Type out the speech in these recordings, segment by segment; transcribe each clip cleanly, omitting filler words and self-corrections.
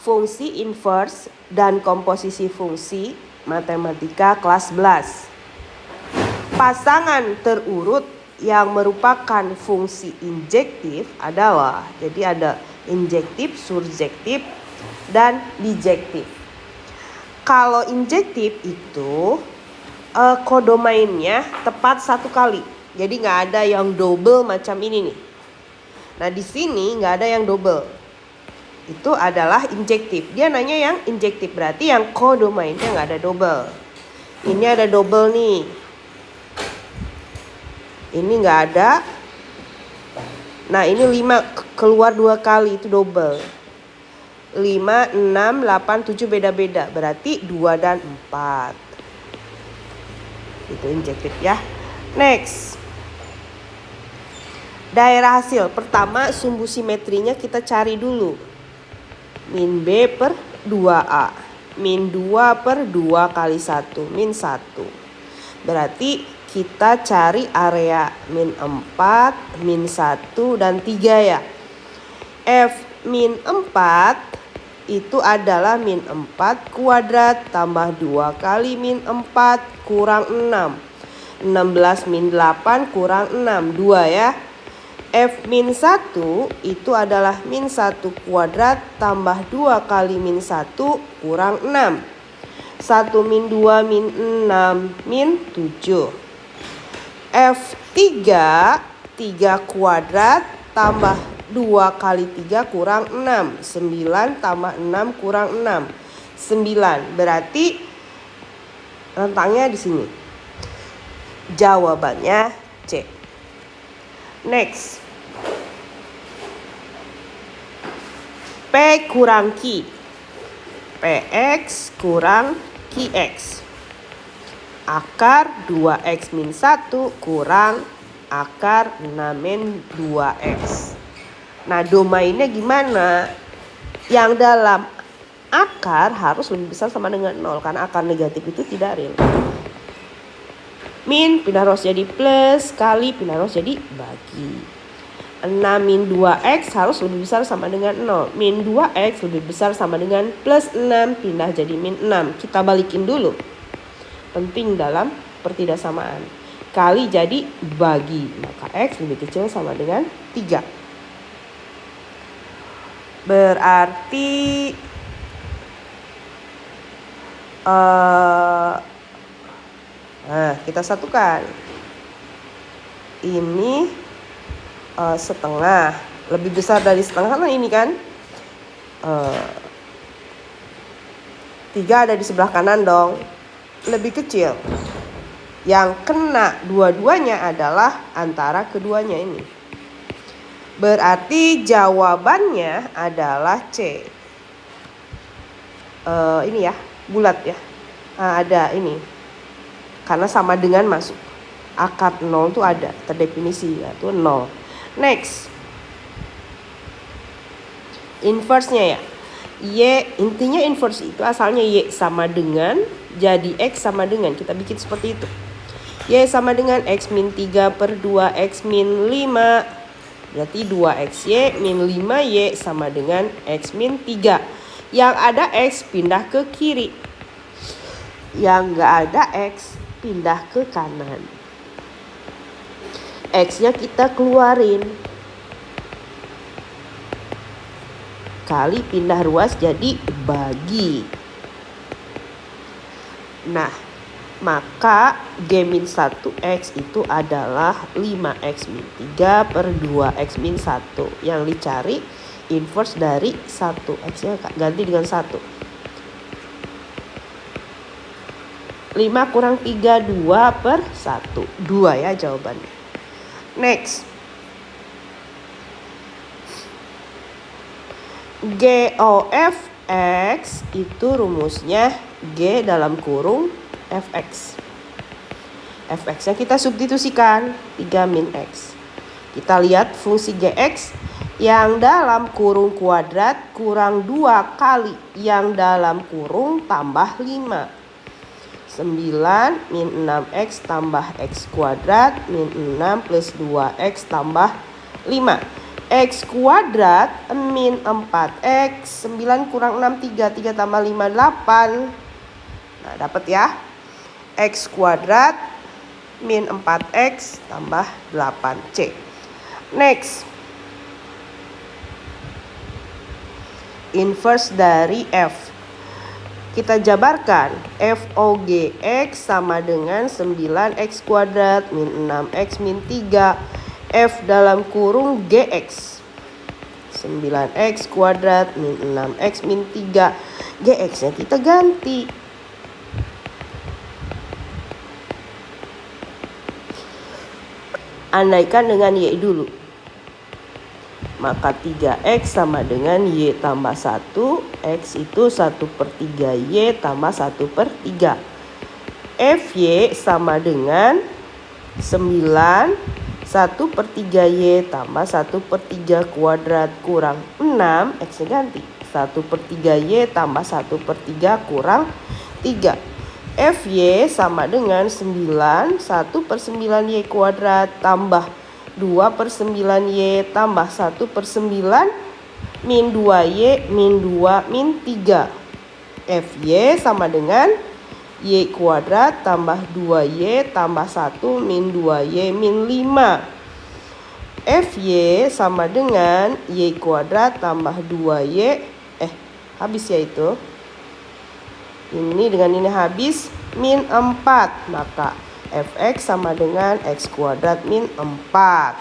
fungsi inverse dan komposisi fungsi matematika kelas 11. Pasangan terurut yang merupakan fungsi injektif adalah, jadi ada injektif, surjektif, dan bijektif. Kalau injektif itu kodomainnya tepat satu kali, jadi nggak ada yang double macam ini nih. Nah di sini nggak ada yang double, itu adalah injektif. Dia nanya yang injektif, berarti yang kodomainnya nggak ada double. Ini ada double nih, ini nggak ada. Nah ini 5 keluar 2 kali, itu double. 5, 6, 8, 7 beda-beda, berarti 2 dan 4. Itu injektif ya. Next, daerah hasil. Pertama sumbu simetrinya kita cari dulu. Min B per 2A. Min 2 per 2 kali 1. Min 1. Berarti kita cari area min 4, min 1, dan 3 ya. F min 4 itu adalah min 4 kuadrat tambah 2 kali min 4 kurang 6. 16 min 8 kurang 6, 2 ya. F min 1 itu adalah min 1 kuadrat tambah 2 kali min 1 kurang 6. 1 min 2 min 6 min 7. F3 3 kuadrat tambah 2 kali 3 kurang 6. 9 tambah 6 kurang 6. 9. Berarti rentangnya di sini. Jawabannya C. Next. P kurang Q. PX kurang QX. Akar 2X min 1 kurang akar 6 min 2X. Nah domainnya gimana? Yang dalam akar harus lebih besar sama dengan 0, karena akar negatif itu tidak real. Min pindah rows jadi plus, kali pindah rows jadi bagi. 6 min 2X harus lebih besar sama dengan 0. Min 2X lebih besar sama dengan plus 6, pindah jadi min 6. Kita balikin dulu. Penting dalam pertidaksamaan. Kali jadi bagi, maka X lebih kecil sama dengan 3. Berarti kita satukan. Ini setengah, lebih besar dari setengah karena ini kan 3 ada di sebelah kanan dong, lebih kecil. Yang kena dua-duanya adalah antara keduanya ini. Berarti jawabannya adalah C. Ini ya, bulat ya. Ada ini. Karena sama dengan masuk. Akar 0 itu ada, terdefinisi yaitu 0. Next. Inverse-nya ya. Y, intinya inverse itu asalnya Y sama dengan, jadi X sama dengan. Kita bikin seperti itu. Y sama dengan X min 3 per 2 X min 5. Berarti 2XY min 5Y sama dengan X min 3. Yang ada X pindah ke kiri. Yang nggak ada X pindah ke kanan. X-nya kita keluarin. Kali pindah ruas jadi bagi. Nah, maka G min 1X itu adalah 5X min 3 per 2X min 1. Yang dicari inverse dari 1. X-nya ganti dengan 1. 5 kurang 3, 2 per 1. 2 ya jawabannya. Next. GOFX itu rumusnya G dalam kurung Fx. Fx-nya kita substitusikan 3 min X. Kita lihat fungsi Gx yang dalam kurung kuadrat kurang 2 kali yang dalam kurung tambah 5. 9 min 6X tambah X kuadrat min 6 plus 2X tambah 5. X kuadrat min 4X. 9 kurang 6, 3. 3 tambah 5, 8. Nah, dapat ya. X kuadrat min 4X tambah 8C. Next. Inverse dari F. Kita jabarkan. FOGX sama dengan 9X kuadrat min 6X min 3. F dalam kurung GX. 9X kuadrat min 6X min 3. GX-nya kita ganti. Andaikan dengan Y dulu. Maka 3X sama dengan Y tambah 1. X itu 1/3 Y tambah 1/3. FY sama dengan 9 1/3 Y tambah 1/3 kuadrat kurang 6. X-nya ganti. 1/3 Y tambah 1/3 kurang 3. FY sama dengan 9 1/9 Y kuadrat tambah 2/9 Y tambah 1/9 min 2Y min 2 min 3. FY sama dengan Y kuadrat tambah 2Y tambah 1 min 2Y min 5. FY sama dengan Y kuadrat tambah 2Y. Habis ya itu. Ini dengan ini habis min 4. Maka Fx sama dengan X kuadrat min 4.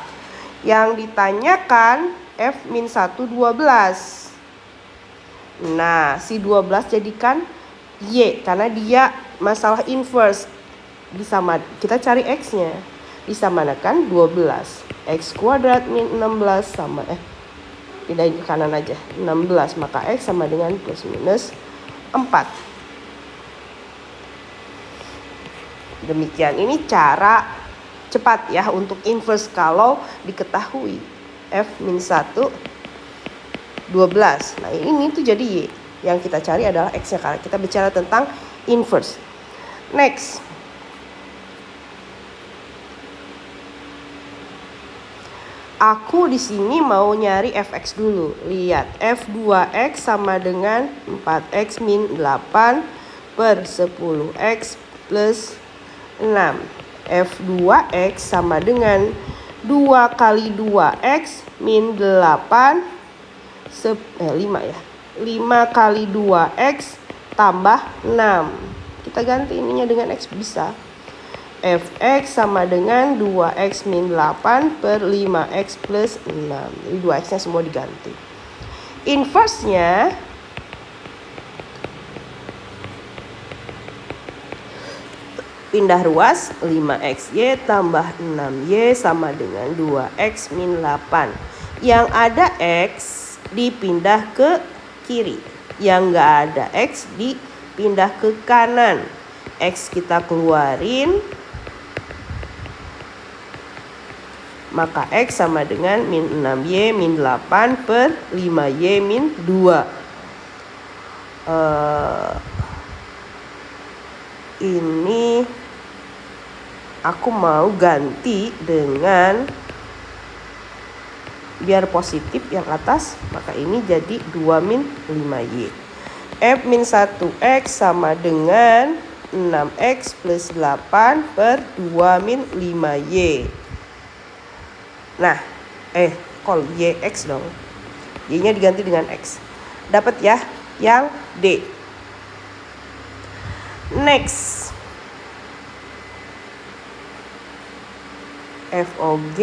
Yang ditanyakan F min 1 12. Nah, si 12 jadikan Y karena dia masalah inverse. Kita cari X-nya. Disamanakan 12. X kuadrat min 16 sama pindahin ke kanan aja. 16 maka X sama dengan plus minus 4. Demikian, ini cara cepat ya untuk inverse kalau diketahui F min 1 12. Nah, ini tuh jadi Y. Yang kita cari adalah X-nya karena kita bicara tentang inverse. Next. Aku di sini mau nyari Fx dulu. Lihat, F2X sama dengan 4X min 8 per 10X plus 6. F2X sama dengan 2 kali 2X min 8 5 ya. 5 kali 2X tambah 6. Kita ganti ininya dengan X bisa. Fx sama dengan 2X min 8 per 5X plus 6. Jadi 2X-nya semua diganti. Inverse-nya pindah ruas 5XY tambah 6Y sama dengan 2X min 8. Yang ada X dipindah ke kiri. Yang nggak ada X dipindah ke kanan. X kita keluarin. Maka X sama dengan min 6Y min 8 per 5Y min 2. Ini aku mau ganti dengan biar positif yang atas, maka ini jadi 2 min 5Y. F min 1X sama dengan 6X plus 8 per 2 min 5Y. Nah, call YX dong. Y-nya diganti dengan X. Dapat ya yang D. Next. FOG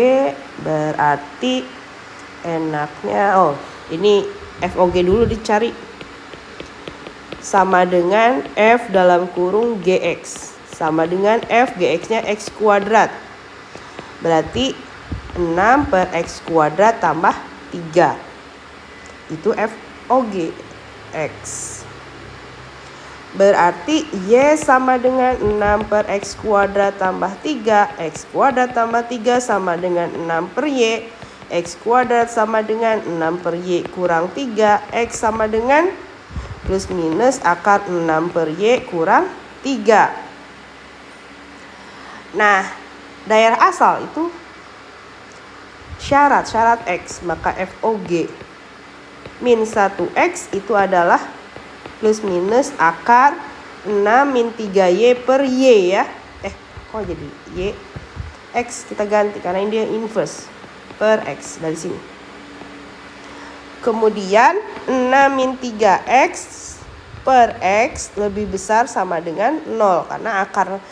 berarti enaknya ini FOG dulu dicari. Sama dengan F dalam kurung GX. Sama dengan F GX-nya X kuadrat. Berarti 6 per X kuadrat tambah 3. Itu FOG X. Berarti Y sama dengan 6 per X kuadrat tambah 3. X kuadrat tambah 3 sama dengan 6 per Y. X kuadrat sama dengan 6 per Y kurang 3. X sama dengan plus minus akar 6 per Y kurang 3. Nah, daerah asal itu syarat X, maka FOG min 1X itu adalah plus minus akar 6 min 3Y per Y ya. Kok jadi Y? X kita ganti karena ini dia inverse per X dari sini. Kemudian 6 min 3X per X lebih besar sama dengan 0 karena akar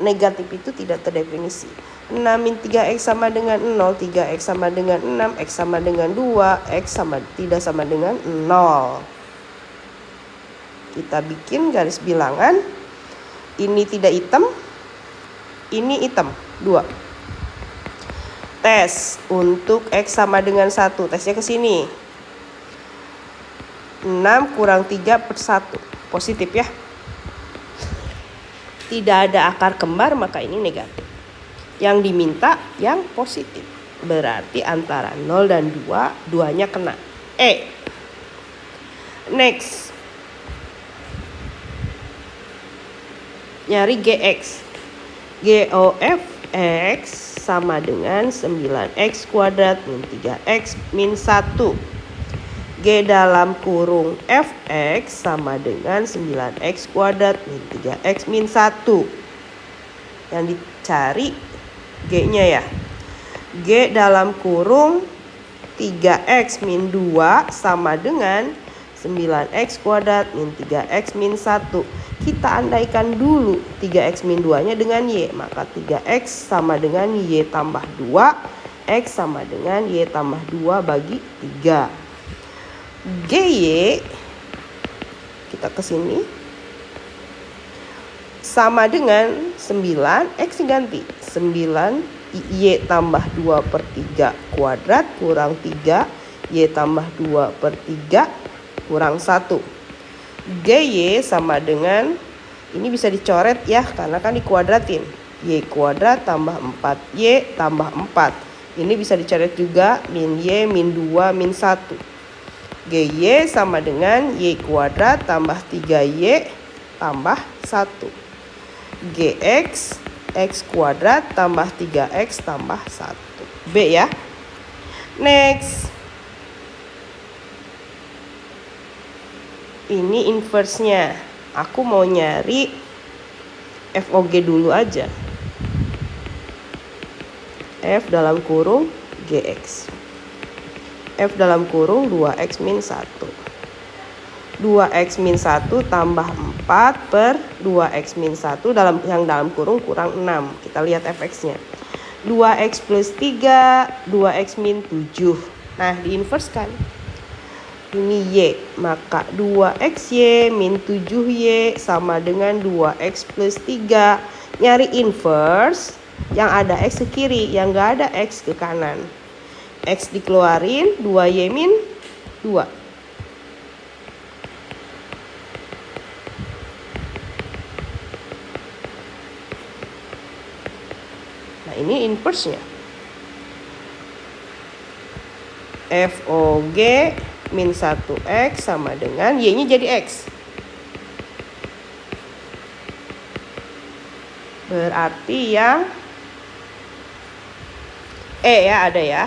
negatif itu tidak terdefinisi. 6 min 3X sama dengan 0, 3X sama dengan 6, X sama dengan 2, X tidak sama dengan 0. Kita bikin garis bilangan. Ini tidak hitam, ini hitam, 2. Tes untuk X sama dengan 1, tesnya ke sini. 6 kurang 3 per 1, positif ya. Tidak ada akar kembar, maka ini negatif. Yang diminta yang positif. Berarti antara 0 dan 2, duanya kena. Next. Nyari GX. GOF X sama dengan 9X kuadrat min 3X min 1. G dalam kurung Fx sama dengan 9X kuadrat min 3X min 1. Yang dicari G-nya ya. G dalam kurung 3X min 2 sama dengan 9X kuadrat min 3X min 1. Kita andaikan dulu 3X min 2-nya dengan Y. Maka 3X sama dengan Y tambah 2. X sama dengan Y tambah 2 bagi 3. GY kita ke sini sama dengan 9, X ganti 9 Y tambah 2 per 3 kuadrat kurang 3 Y tambah 2 per 3 kurang 1. GY sama dengan, ini bisa dicoret ya karena kan dikuadratin, Y kuadrat tambah 4Y tambah 4. Ini bisa dicoret juga min Y min 2 min 1. GY sama dengan Y kuadrat tambah 3Y tambah 1. GX X kuadrat tambah 3X tambah 1. B ya. Next. Ini inverse-nya. Aku mau nyari FOG dulu aja. F dalam kurung GX. F dalam kurung 2X min 1. 2X min 1 tambah 4 per 2X min 1 yang dalam kurung kurang 6. Kita lihat Fx-nya. 2X plus 3, 2X min 7. Nah, diinverskan. Ini Y. Maka 2XY min 7Y sama dengan 2X plus 3. Nyari inverse, yang ada X ke kiri, yang nggak ada X ke kanan. X dikeluarin, 2Y min 2. Nah, ini inverse-nya. FOG min 1X sama dengan Y-nya jadi X. Berarti yang ya ada ya.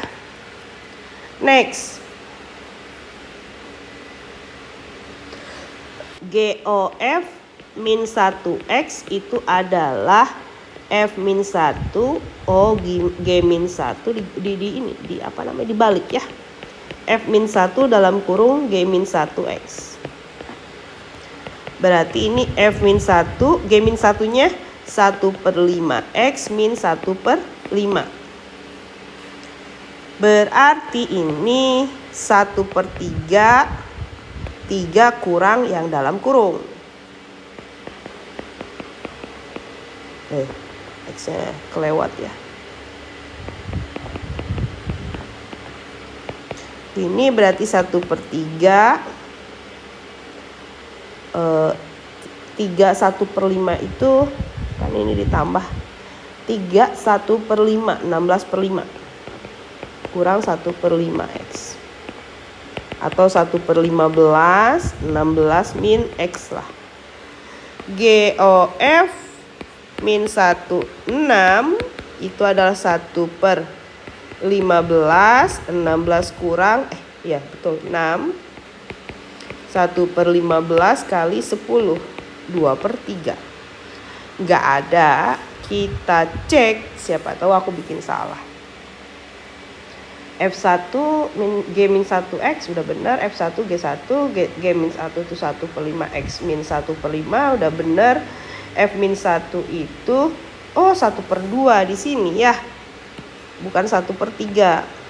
Next. GOF min 1X itu adalah F min 1 O G min 1 dibalik ya. F min 1 dalam kurung G min 1X. Berarti ini F min 1, G min 1-nya 1/5 X min 1/5. Berarti ini 1/3, 3 kurang yang dalam kurung. X-nya kelewat ya. Ini berarti 1/3. 3 1/5 itu kan ini ditambah 3 1/5, 16/5 kurang 1/5 X atau 1/15, 16 min X lah. GOF min 1 6 itu adalah 1/5 16 kurang ya betul 6. 1/15 kali 10, 2/3. Nggak ada, kita cek, siapa tahu aku bikin salah. F1 G-1X udah benar, F1 G1 G-1 itu 1/5 X min 1/5 udah benar. F-1 itu 1/2 di sini ya, bukan 1/3.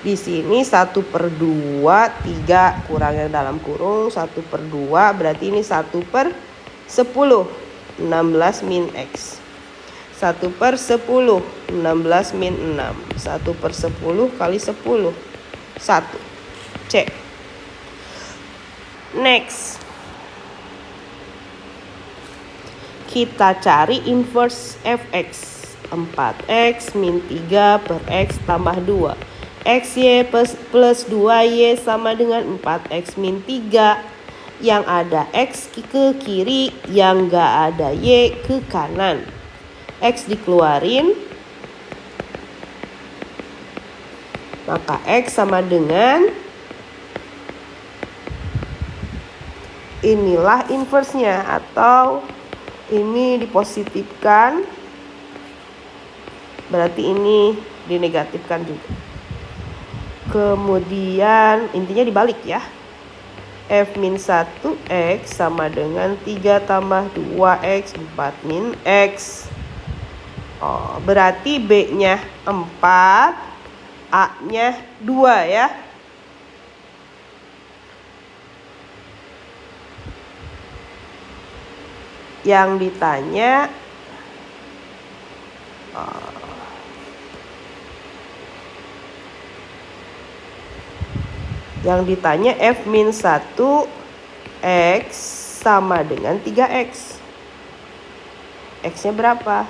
Di sini 1/2, 3 kurang yang dalam kurung 1/2, berarti ini 1/10, 16 min X. 1/10, 16 min 6, 1/10 kali 10, 1. Cek. Next. Kita cari inverse Fx. 4x min 3 per X tambah 2. XY plus 2Y sama dengan 4X min 3. Yang ada X ke kiri, yang gak ada Y ke kanan. X dikeluarin, maka X sama dengan, inilah inverse-nya, atau ini dipositifkan, berarti ini dinegatifkan juga. Kemudian intinya dibalik ya. F-1X sama dengan 3 tambah 2X 4 min X. Berarti B-nya 4, A-nya 2 ya. Yang ditanya F-1X sama dengan 3X. X-nya berapa?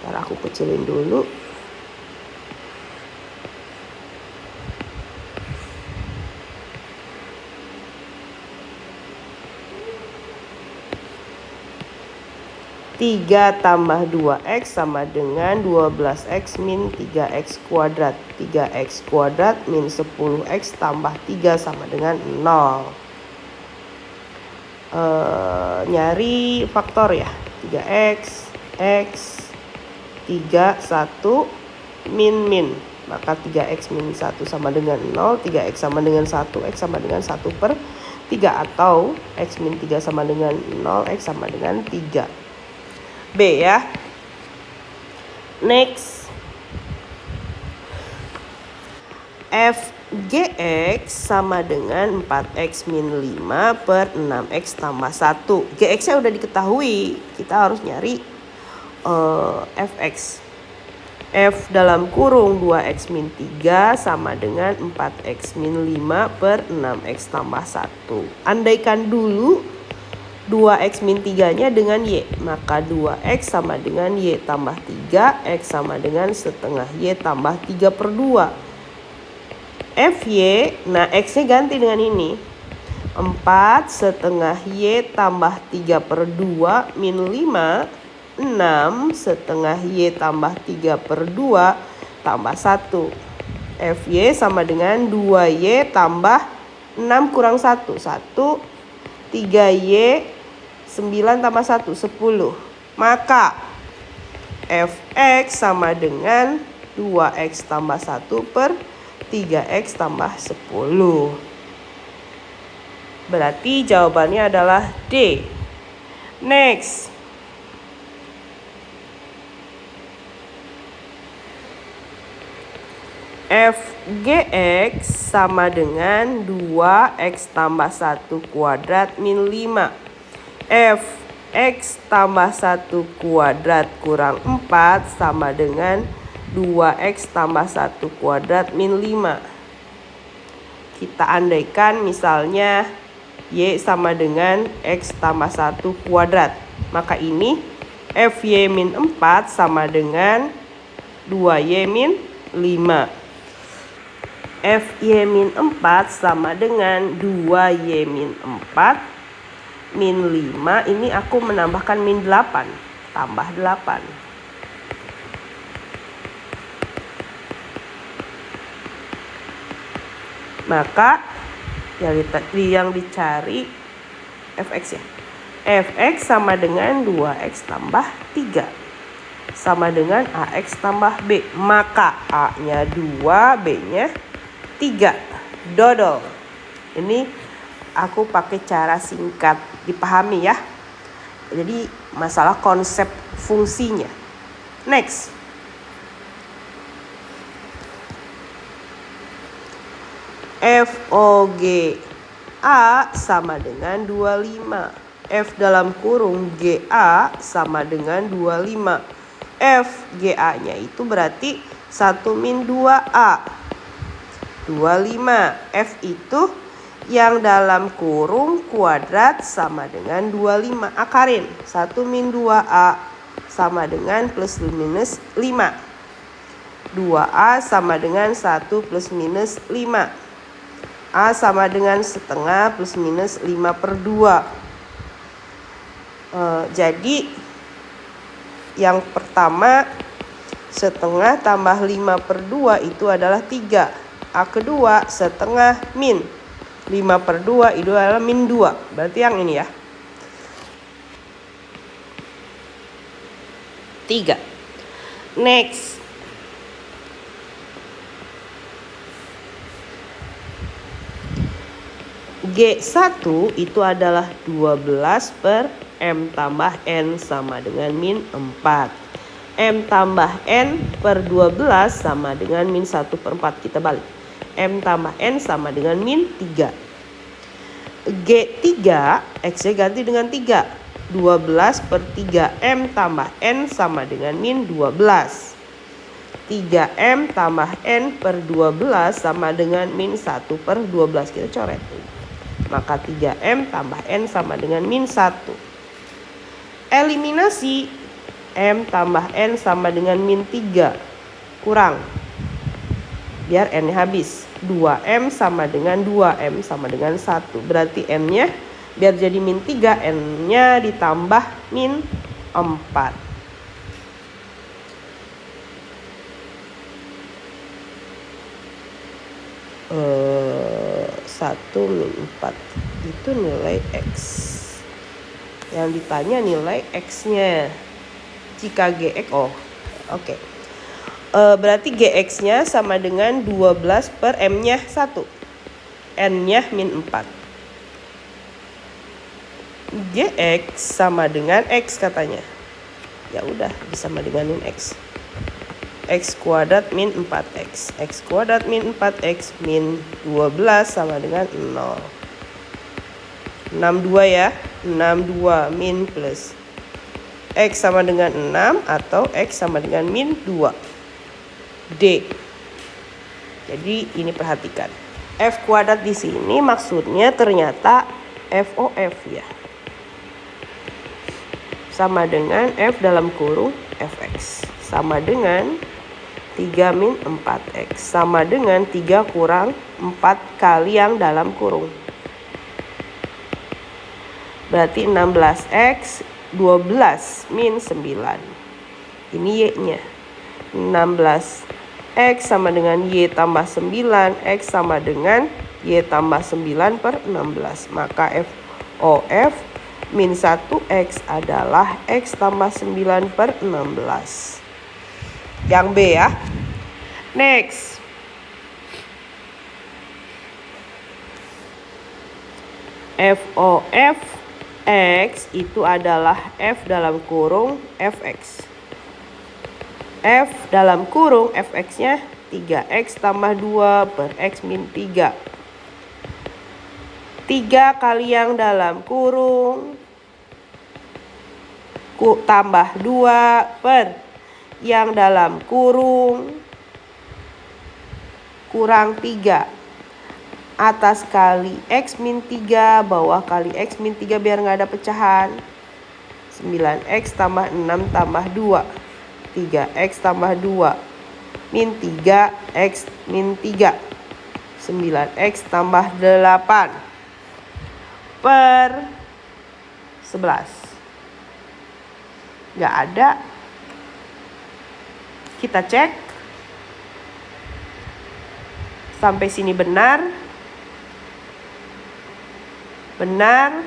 Ntar aku kecilin dulu. Tiga tambah 2X sama dengan 12X min 3X kuadrat. 3X kuadrat min 10X tambah 3 sama dengan 0. Nyari faktor ya. 3X, X, 3, 1, min. Maka 3X min 1 sama dengan 0. 3X sama dengan 1, X sama dengan 1/3. Atau X min 3 sama dengan 0, X sama dengan 3. B ya. Next. Fgx sama dengan 4x min 5 per 6x tambah 1. Gx nya udah diketahui. Kita harus nyari fx. F dalam kurung 2x min 3 sama dengan 4x min 5 per 6x tambah 1. Andaikan dulu 2x min 3-nya dengan Y, maka 2x sama dengan Y tambah 3, X sama dengan setengah Y tambah 3/2. Fy, nah X-nya ganti dengan ini. 4 setengah Y tambah 3/2 min 5, 6 setengah Y tambah 3/2 tambah 1. Fy sama dengan 2Y tambah 6 kurang 1, 3Y 9 tambah 1, 10. Maka Fx sama dengan 2x tambah 1 per 3x tambah 10. Berarti jawabannya adalah D. Next. Fgx sama dengan 2x tambah 1 kuadrat min 5. Fx tambah 1 kuadrat kurang 4 sama dengan 2x tambah 1 kuadrat min 5. Kita andaikan misalnya Y sama dengan X tambah 1 kuadrat. Maka ini Fy min 4 sama dengan 2Y min 5. Fy min 4 sama dengan 2y min 4 min 5. Ini aku menambahkan min 8. Tambah 8. Maka yang dicari fx ya. Fx sama dengan 2x tambah 3. Sama dengan ax tambah b. Maka a-nya 2, b-nya 3. Dodol. Ini aku pakai cara singkat, dipahami ya. Jadi masalah konsep fungsinya. Next. FOGA sama dengan 25. F dalam kurung GA sama dengan 25. FGA-nya itu berarti 1 min 2A. 25. F itu yang dalam kurung kuadrat sama dengan 25. Akarin. 1 min 2A sama dengan plus minus 5. 2A sama dengan 1 plus minus 5. A sama dengan setengah plus minus 5/2. Jadi yang pertama setengah tambah 5/2 itu adalah 3. A kedua setengah min 5/2 itu adalah min 2. Berarti yang ini ya. 3. Next. G1 itu adalah 12 per M tambah N sama dengan min 4. M tambah N per 12 sama dengan min 1/4. Kita balik. M tambah N sama dengan min 3. G3, X-nya ganti dengan 3. 12 per 3. M tambah N sama dengan min 12. 3M tambah N per 12 sama dengan min 1/12. Kita coret. Maka 3M tambah N sama dengan min 1. Eliminasi. M tambah N sama dengan min 3. Kurang. Biar N-nya habis. 2M sama dengan 2M sama dengan 1. Berarti M-nya biar jadi min 3. N-nya ditambah min 4. 1 min 4 itu nilai X. Yang ditanya nilai X-nya. Jika GX, oke. Berarti GX-nya sama dengan 12 per M-nya 1. N-nya min 4. GX sama dengan X katanya. Ya udah, disama denganin X. X kuadrat min 4X. X kuadrat min 4X min 12 sama dengan 0. 62 ya. 62 min plus. X sama dengan 6 atau X sama dengan min 2. D. Jadi ini perhatikan. F kuadrat di sini maksudnya ternyata FOF ya. Sama dengan F dalam kurung Fx. Sama dengan 3 min 4X. Sama dengan 3 kurang 4 kali yang dalam kurung. Berarti 16X 12 min 9. Ini Y-nya. 16X sama dengan Y tambah 9. X sama dengan Y tambah 9 per 16. Maka FOF min 1X adalah X tambah 9 per 16. Yang B ya. Next. FOF X itu adalah F dalam kurung Fx. F dalam kurung Fx-nya 3X tambah 2 per X min 3. 3 kali yang dalam kurung tambah 2 per yang dalam kurung kurang 3. Atas kali X min 3, bawah kali X min 3 biar nggak ada pecahan. 9X tambah 6 tambah 2. 3X tambah 2. min 3x min 3. 9x tambah 8 per 11. Nggak ada. Kita cek. Sampai sini benar. Benar.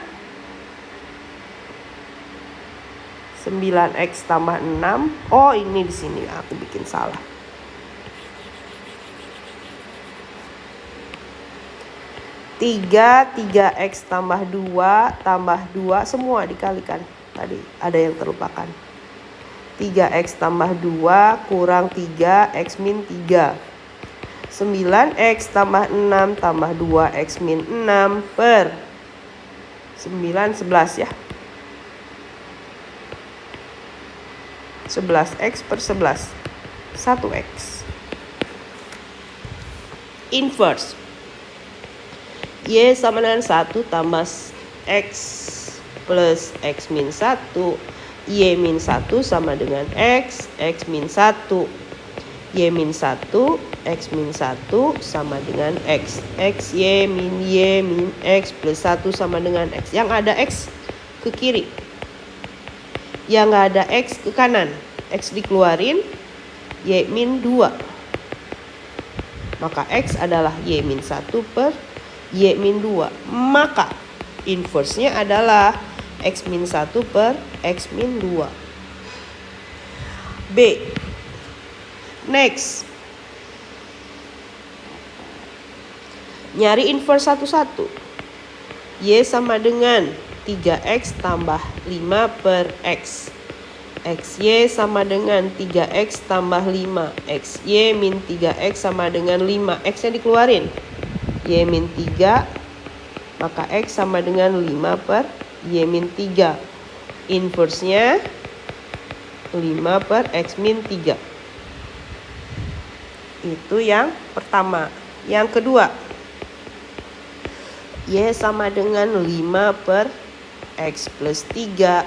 9x tambah 6. Oh, ini di sini aku bikin salah. 3x tambah 2 semua dikalikan. Tadi ada yang terlupakan. 3x tambah 2 kurang 3x min 3. 9x tambah 6 tambah 2x min 6 per 9, 11 ya. 11x per 11. 1x. Inverse. Y sama dengan 1 tambah x plus x min 1. Y min 1 sama dengan x min 1. Y min 1, x min 1 sama dengan x. Y min x plus 1 sama dengan x. Yang ada x ke kiri. Yang nggak ada x ke kanan. X dikeluarin, y min 2. Maka x adalah y min 1 per y min 2. Maka inverse-nya adalah x min 1 per x min 2. B. Next. Nyari inverse satu-satu. Y sama dengan 3x tambah 5 per x. XY sama dengan 3x tambah 5. XY min 3x sama dengan 5. X-nya dikeluarin. Y min 3. Maka x sama dengan 5 per y min 3. Inverse-nya 5 per x min 3. Itu yang pertama. Yang kedua, y sama dengan 5 per x plus 3.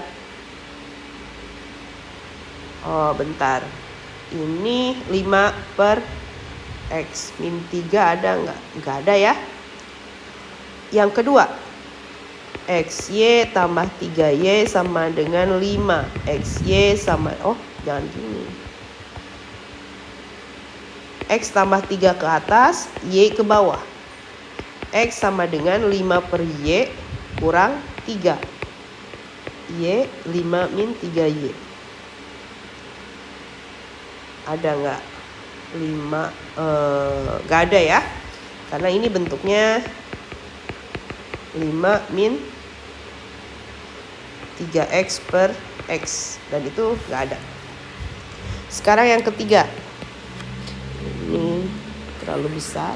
Oh, bentar. Ini 5 per x min 3 ada nggak? Nggak ada ya. Yang kedua, xy tambah 3y sama dengan 5. Xy sama, oh jangan gini. X tambah 3 ke atas, y ke bawah. X sama dengan 5 per y kurang 3. Y 5 min 3y. Ada nggak? 5, nggak ada ya. Karena ini bentuknya 5 min 3x per x. Dan itu nggak ada. Sekarang yang ketiga. Ini terlalu besar.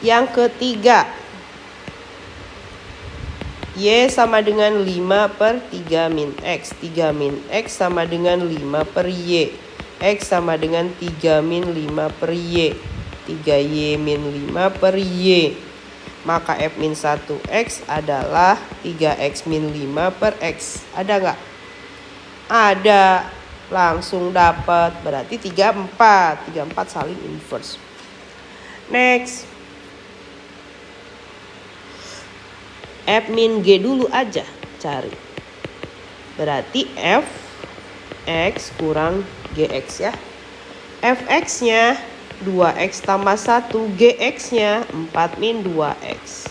Yang ketiga, y sama dengan 5 per 3 min x. 3 min x sama dengan 5 per y. X sama dengan 3 min 5 per y. 3y min 5 per y. Maka f min 1x adalah 3x min 5 per x. Ada nggak? Ada. Langsung dapat. Berarti 3, 4. 3, 4 saling inverse. Next. F min G dulu aja cari. Berarti F X kurang GX ya. Fx-nya 2x tambah 1. Gx-nya 4 min 2x.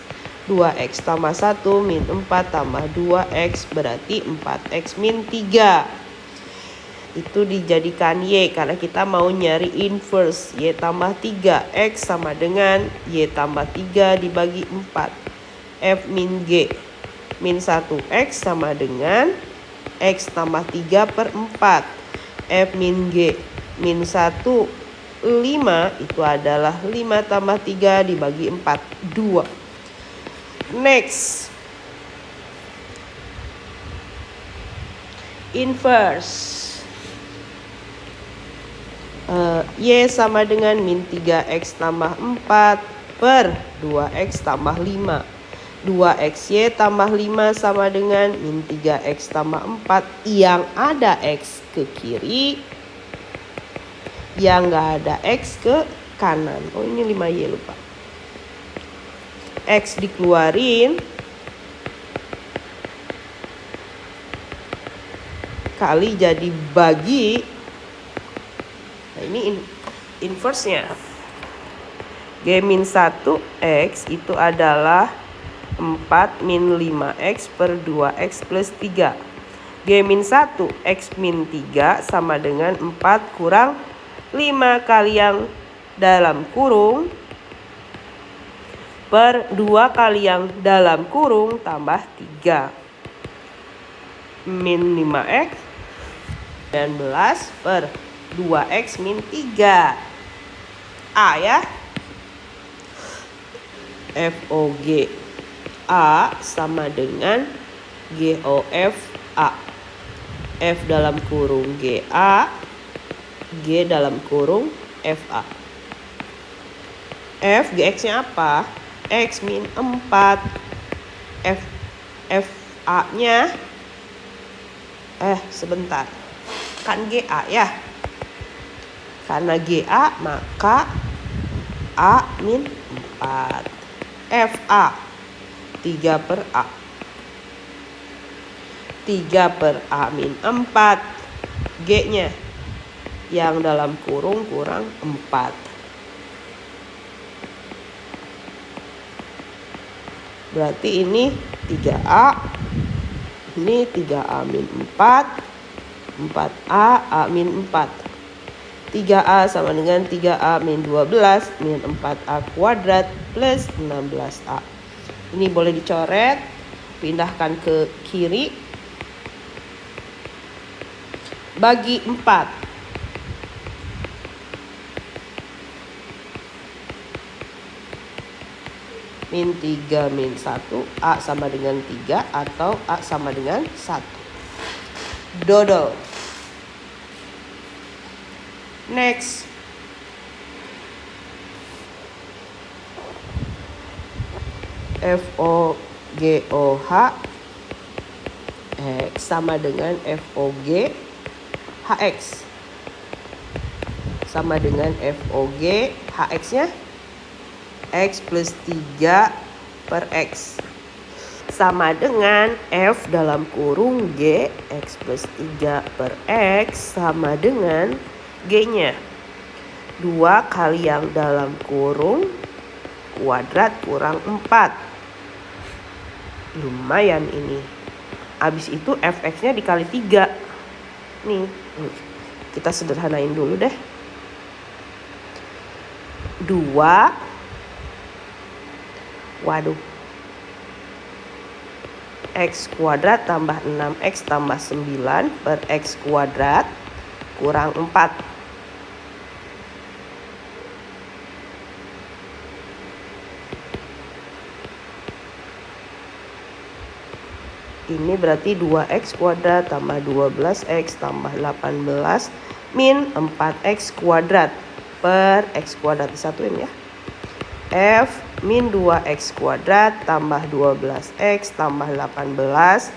2x tambah 1 min 4 tambah 2x. Berarti 4x min 3. Itu dijadikan Y karena kita mau nyari inverse. Y tambah 3. X sama dengan Y tambah 3 dibagi 4. F min G min 1x sama dengan X tambah 3 per 4. F min G min 1, 5 itu adalah 5 tambah 3 dibagi 4, 2. Next. Inverse. Y sama dengan min 3x tambah 4 per 2x tambah 5. 2xy tambah 5 sama dengan min 3x tambah 4 yang ada x ke kiri, yang nggak ada x ke kanan. Oh ini 5y lupa. X dikeluarin, kali jadi bagi. Nah ini inverse-nya. G-1x itu adalah 4 min 5x per 2x plus 3. G-1 x min 3 sama dengan 4 kurang 5 kali yang dalam kurung per 2 kali yang dalam kurung tambah 3. Min 5x 19 per 2x min 3. A ya. FOG A sama dengan GOF A. F dalam kurung GA, G dalam kurung FA. F GX-nya apa? X min 4. FA-nya sebentar. Kan GA ya. Karena GA maka A min 4. FA 3 per A. 3 per A min 4. G-nya yang dalam kurung kurang 4. Berarti ini 3A. Ini 3A min 4. 4A, A min 4. 3A sama dengan 3A min 12 min 4A kuadrat plus 16A. Ini boleh dicoret, pindahkan ke kiri, bagi 4. Min 3 min 1, A sama dengan 3 atau A sama dengan 1. Dodol. Next. FOGOH X sama dengan FOG HX. Sama dengan FOG HX-nya X plus 3 per X. Sama dengan F dalam kurung G X plus 3 per X sama dengan G-nya 2 kali yang dalam kurung kuadrat kurang 4. Lumayan ini. Habis itu fx-nya dikali 3. Nih, kita sederhanain dulu deh. 2 x kuadrat tambah 6x tambah 9 per x kuadrat kurang 4. Ini berarti 2x kuadrat tambah 12x tambah 18 min 4x kuadrat per x kuadrat disatuin ya. F min 2x kuadrat tambah 12x tambah 18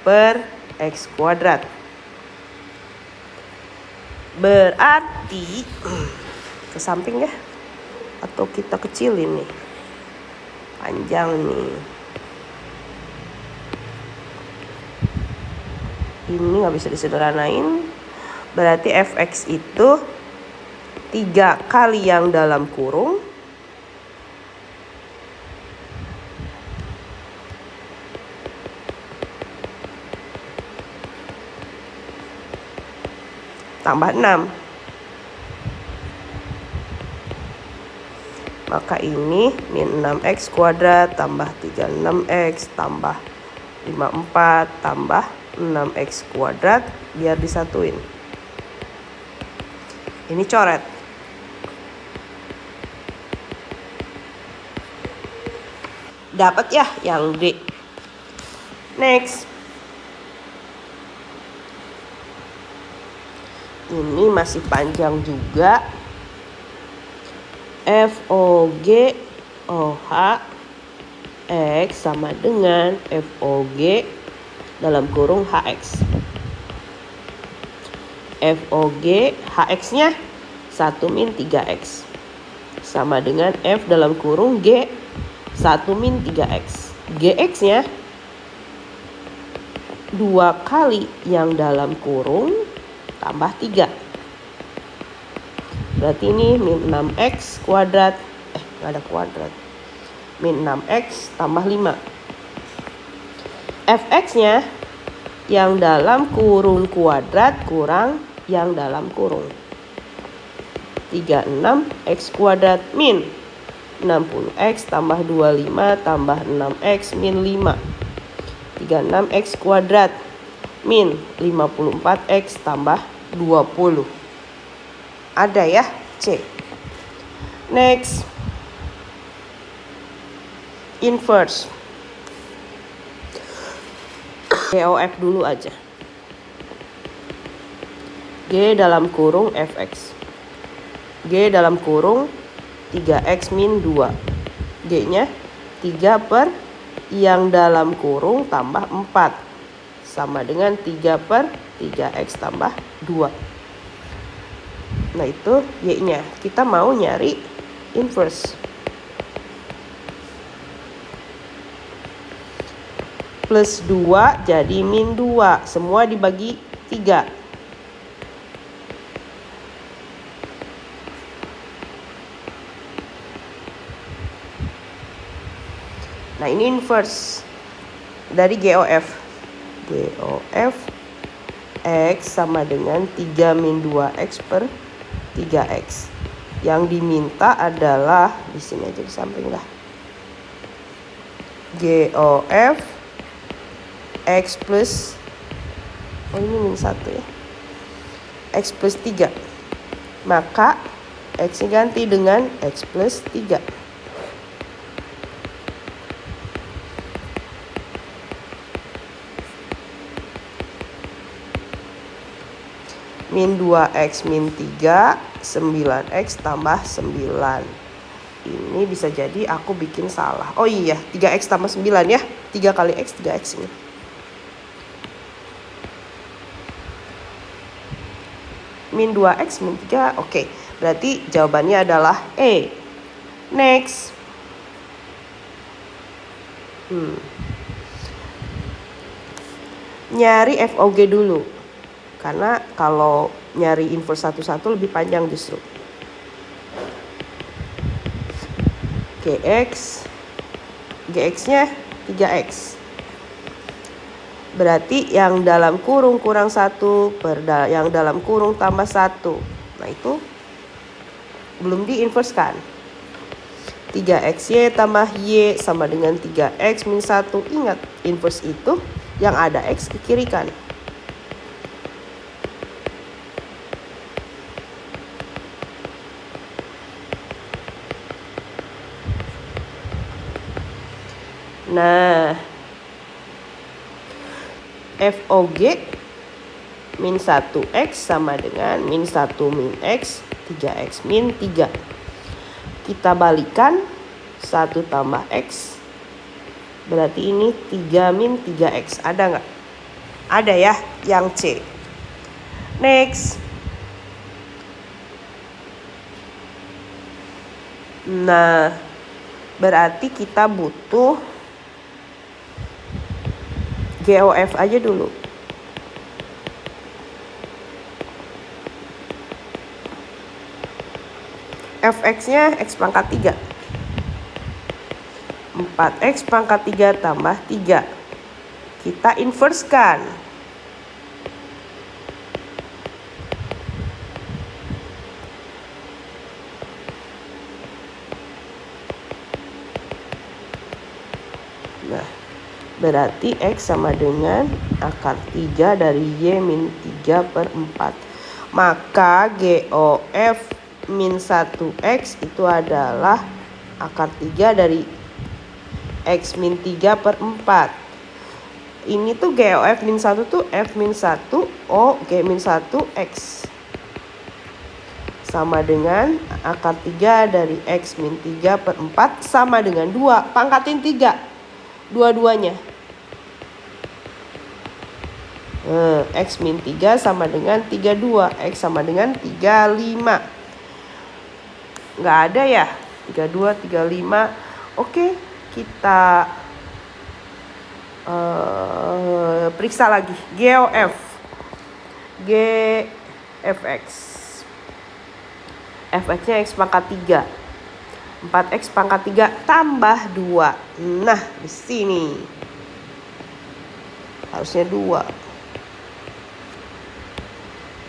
per x kuadrat. Berarti ke samping ya. Atau kita kecilin nih. Panjang nih. Ini nggak bisa disederhanain. Berarti fx itu 3 kali yang dalam kurung tambah 6. Maka ini min 6x kuadrat tambah 36x tambah 54 tambah 6x kuadrat biar disatuin. Ini coret. Dapat ya yang D. Next. Ini masih panjang juga. FOG OH X sama dengan FOG dalam kurung HX. FOG HX-nya 1 min 3X sama dengan F dalam kurung G 1 min 3X. GX-nya 2 kali yang dalam kurung tambah 3. Berarti ini min 6X kuadrat. Nggak ada kuadrat. Min 6X tambah 5. Fx-nya yang dalam kurung kuadrat kurang yang dalam kurung. 36X kuadrat min 60X tambah 25 tambah 6X min 5. 36X kuadrat min 54X tambah 20. Ada ya C. Next. Inverse. GOF dulu aja. G dalam kurung Fx. G dalam kurung 3X min 2. G-nya 3 per yang dalam kurung tambah 4. Sama dengan 3 per 3X tambah 2. Nah itu Y-nya. Kita mau nyari inverse. Plus 2 jadi min 2. Semua dibagi 3. Nah ini inverse dari GOF. GOF X sama dengan 3 min 2X per 3X. Yang diminta adalah, di sini aja di samping lah. GOF X plus, ini min 1 ya. X plus 3. Maka X ganti dengan X plus 3. Min 2X min 3, 9X tambah 9. Ini bisa jadi aku bikin salah. Oh iya, 3X tambah 9 ya. 3 kali X, 3X ini. Min 2X min 3, oke. Berarti jawabannya adalah E. Next. Nyari FOG dulu. Karena kalau nyari inverse satu-satu lebih panjang justru. GX-nya 3X. Berarti yang dalam kurung kurang 1 per yang dalam kurung tambah 1. Nah itu belum di-inverse kan. 3XY tambah Y sama dengan 3X min 1. Ingat, inverse itu yang ada X ke kiri kan. Nah, FOG min 1X sama dengan min 1 min X, 3X min 3. Kita balikan 1 tambah X. Berarti ini 3 min 3X. Ada nggak? Ada ya, yang C. Next. Nah, berarti kita butuh GOF aja dulu. Fx-nya X pangkat 3. 4X pangkat 3 tambah 3. Kita inverse kan. Nah, berarti X sama dengan akar 3 dari Y min 3 per 4. Maka GOF min 1X itu adalah akar 3 dari X min 3 per 4. Ini tuh GOF min 1 tuh F min 1 O G min 1 X. sama dengan akar 3 dari X min 3 per 4 sama dengan 2. Pangkatin 3 dua-duanya. X min 3 sama dengan 32. X sama dengan 35. Nggak ada ya? 32, 35. Oke, kita periksa lagi. GOF. GFX. Fx-nya X pangkat 3. 4X pangkat 3 tambah 2. Nah, di sini. Harusnya 2.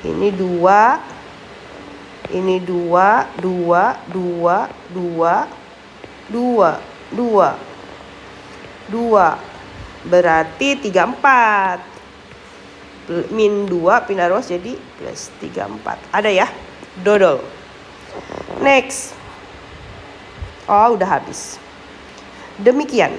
Ini 2. Ini 2, 2, 2, 2, 2, 2, 2. Berarti 34. Min 2 pindah ruas jadi plus 34. Ada ya? Dodol. Next. Oh, udah habis. Demikian